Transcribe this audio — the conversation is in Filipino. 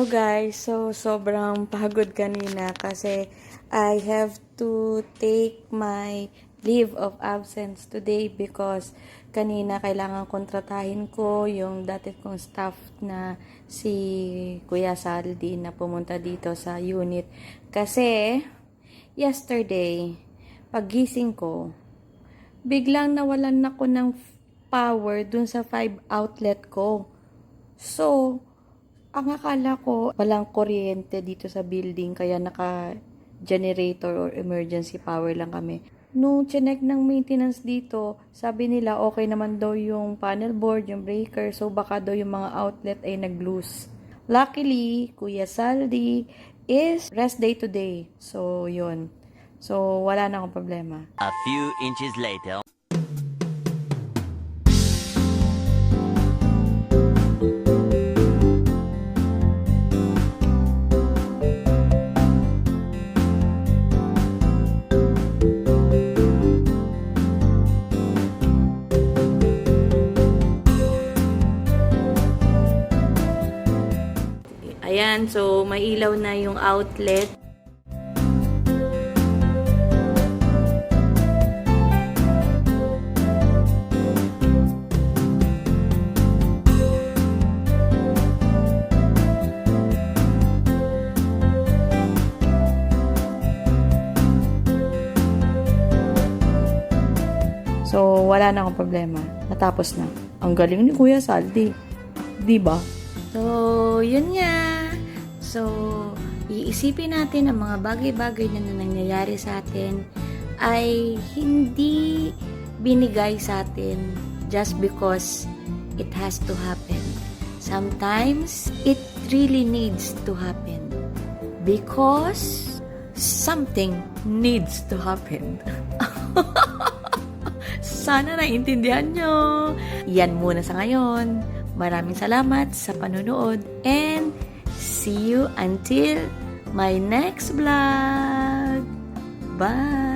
Hello guys, so sobrang pagod kanina kasi I have to take my leave of absence today because kanina kailangan kontratahin ko yung dati kong staff na si Kuya Saldi na pumunta dito sa unit. Kasi yesterday, paggising ko, biglang nawalan ako ng power dun sa 5 outlet ko. So, ang akala ko, walang kuryente dito sa building, kaya naka-generator or emergency power lang kami. Nung chinek ng maintenance dito, sabi nila okay naman daw yung panel board, yung breaker, so baka daw yung mga outlet ay nag-loose. Luckily, Kuya Saldi is rest day today. So, yun. So, wala na akong problema. A few inches later. Ayan, so may ilaw na yung outlet. So, wala na akong problema. Natapos na. Ang galing ni Kuya Saldi. Diba? So, yun nga. So, iisipin natin ang mga bagay-bagay na nangyayari sa atin ay hindi binigay sa atin just because it has to happen. Sometimes, it really needs to happen because something needs to happen. Sana naiintindihan nyo. Yan muna sa ngayon. Maraming salamat sa panonood and see you until my next vlog. Bye!